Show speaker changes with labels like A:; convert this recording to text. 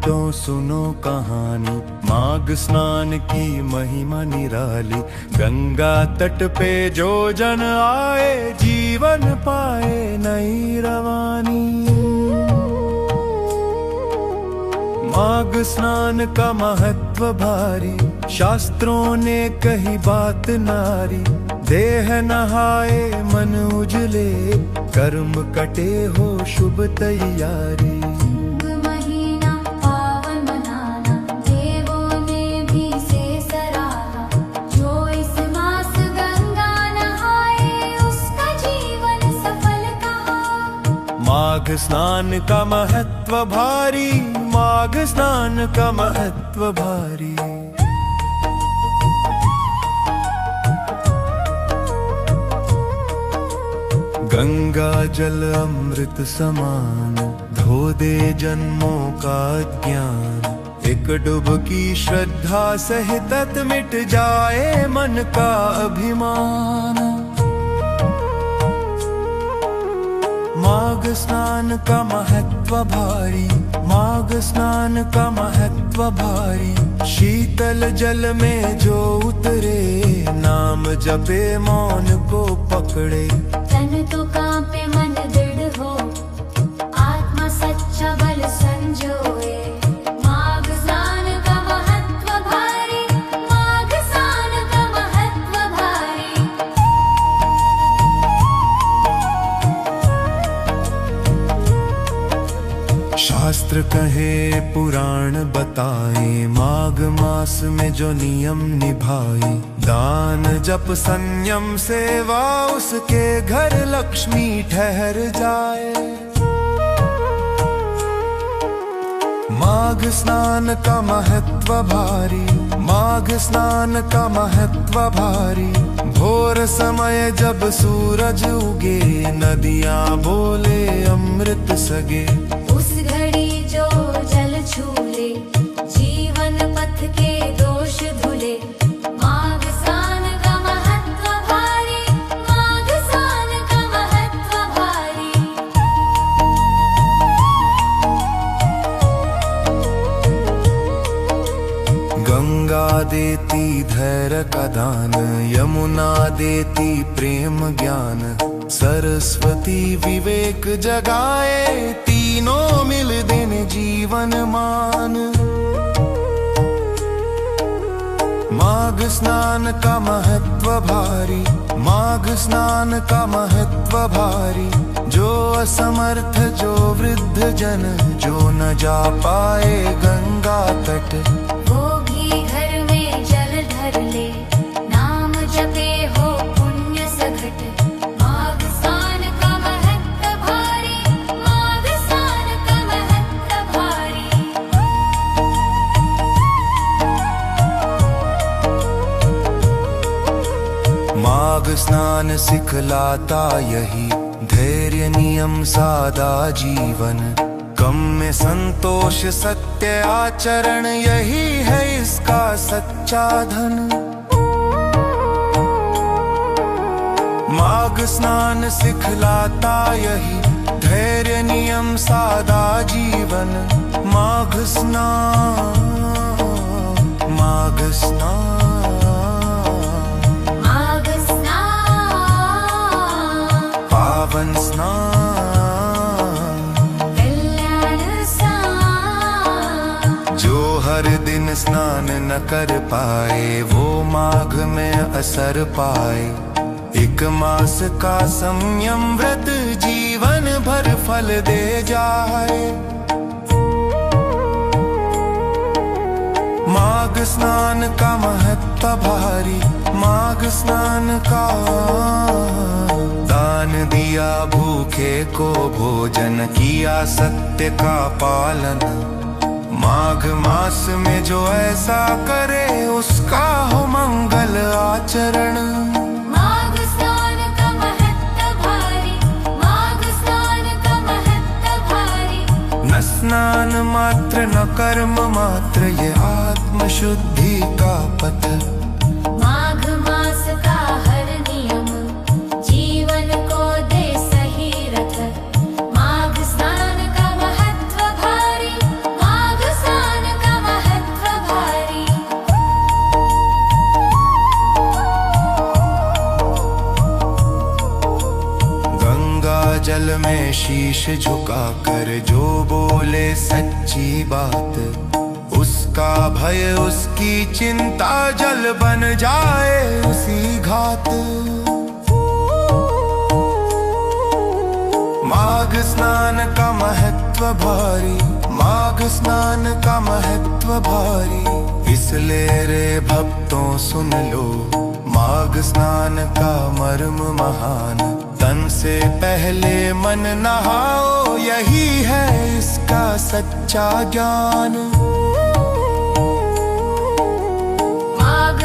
A: तो सुनो कहानी, माघ स्नान की महिमा निराली। गंगा तट पे जो जन आए, जीवन पाए नई रवानी। माघ स्नान का महत्व भारी, शास्त्रों ने कही बात नारी। देह नहाए मन उजले, कर्म कटे हो शुभ तैयारी।
B: महीना पावन मनाना, देवों ने भी से सराहा। जो इस मास गंगा नहाए, उसका जीवन सफल कहा।
A: माघ स्नान का महत्व भारी, माघ स्नान का महत्व भारी। गंगा जल अमृत समान, धो दे जन्मों का ज्ञान। एक डुबकी श्रद्धा सहित मिट जाए मन का अभिमान। माघ स्नान का महत्व भारी, माघ स्नान का महत्व भारी। शीतल जल में जो उतरे, नाम जपे मौन को पकड़े।
B: तन तो कांपे मन दृढ़ हो, आत्मा सच्चा बल संजोए। माघ स्नान का महत्व भारी, माघ स्नान का महत्व भारी।
A: शास्त्र कहे पुराण बताए, माघ मास में जो नियम निभाए। दान जप संयम सेवा, उसके घर लक्ष्मी ठहर जाए। माघ स्नान का महत्व भारी, माघ स्नान का महत्व भारी। भोर समय जब सूरज उगे, नदियां बोले अमृत सगे।
B: उस घड़ी जो जल छूले, जीवन पथ के दोष धुले। माघ स्नान का महत्व भारी, माघ स्नान का महत्व भारी।
A: गंगा देती धैर्य का दान, यमुना देती प्रेम ज्ञान। सरस्वती विवेक जगाए, तीनों मिल दिन जीवन मान। माघ स्नान का महत्व भारी, माघ स्नान का महत्व भारी। जो असमर्थ जो वृद्ध जन, जो न जा पाए गंगा तट।
B: वो भी घर में जल धर ले, नाम जपे हो पुण्य सघट। माघ स्नान का महत्व भारी, माघ स्नान का महत्व भारी।
A: माघ स्नान सिखलाता यही, धैर्य नियम सादा जीवन। कम में संतोष सत्य आचरण, यही है इसका सच्चा धन। माघ स्नान सिखलाता यही, धैर्य नियम सादा जीवन। माघ स्नान, माघ स्नान,
B: माघ स्नान,
A: पावन स्नान।
B: कल्याण स्नान।
A: जो हर दिन स्नान न कर पाए, वो माघ में असर पाए। एक मास का संयम व्रत, जीवन भर फल दे जाए। माघ स्नान का महत्व भारी, माघ स्नान का। दान दिया भूखे को भोजन, किया सत्य का पालन। माघ मास में जो ऐसा करे, उसका हो मंगल आचरण।
B: माघ स्नान का महत्व भारी, माघ स्नान का महत्व भारी।
A: न स्नान मात्र न कर्म मात्र, ये आत्म शुद्धि का पथ।
B: माघ मास का हर नियम, जीवन को दे सही रथ। माघ स्नान का महत्व भारी, माघ स्नान
A: शीश झुका कर जो बोले सच्ची बात, उसका भय उसकी चिंता जल बन जाए उसी घात। माघ स्नान का महत्व भारी, माघ स्नान का महत्व भारी, इसलिए रे भक्तों सुन लो, माघ स्नान का मर्म महान। तन से पहले मन नहाओ, यही है इसका सच्चा ज्ञान।
B: माघ